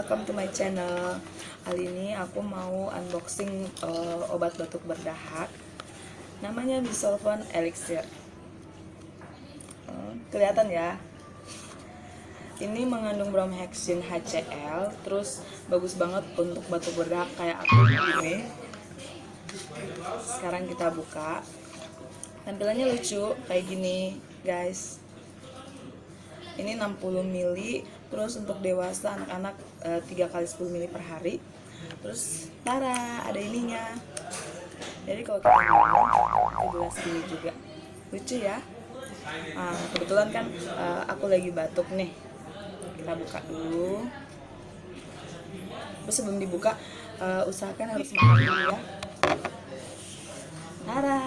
welcome to my channel. Kali ini aku mau unboxing obat batuk berdahak. Namanya Bisolvon Elixir. Kelihatan ya. Ini mengandung bromhexin HCl, terus bagus banget untuk batuk berdahak kayak aku ini. Sekarang kita buka. Tampilannya lucu kayak gini, guys. Ini 60 ml, terus untuk dewasa anak-anak 3 kali 10 ml per hari. Terus tara, ada ininya. Jadi kalau kita minum di gelas gini juga. Lucu ya. Kebetulan kan aku lagi batuk nih. Kita buka dulu. Terus sebelum dibuka, usahakan harus makan dulu ya. Tara,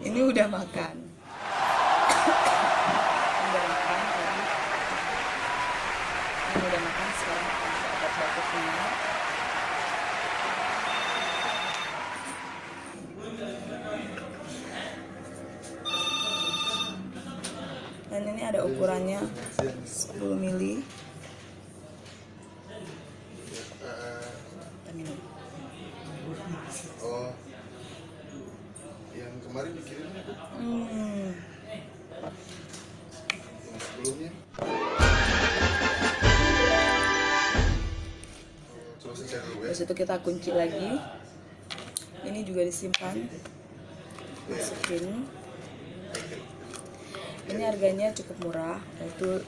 ini udah makan. Udah makan, sekarang kita buka obat batuknya. Dan ini ada ukurannya 10 ml. Kita minum. Oh, yang kemarin dikirimnya yang sebelumnya. Terus itu kita kunci lagi. Ini juga disimpan. Masukin. Ini harganya cukup murah, yaitu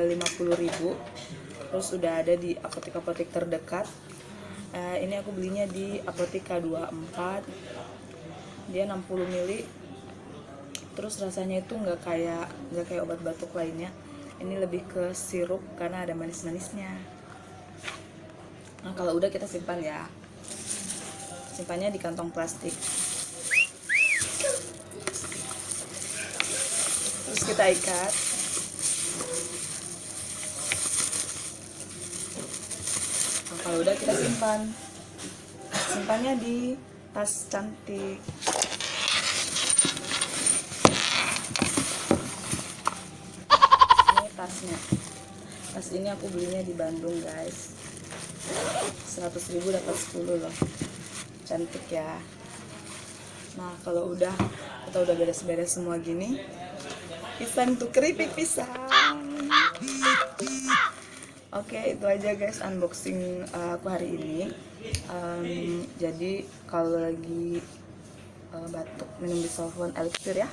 50.000. Terus sudah ada di apotek-apotek terdekat. Ini aku belinya di Apotika 24. Dia 60 ml. Terus rasanya itu nggak kayak obat batuk lainnya. Ini lebih ke sirup karena ada manis-manisnya. Nah, kalau udah kita simpan ya. Simpannya di kantong plastik. Terus kita ikat. Nah, kalau udah kita simpan. Simpannya di tas cantik. Ini tasnya. Tas ini aku belinya di Bandung, guys. 100.000 dapat 10 loh. Cantik ya. Nah, kalau kita udah beres-beres semua gini, it's time to keripik pisang. Oke, itu aja guys unboxing aku hari ini. Jadi kalau lagi batuk minum Bisolvon Elixir ya.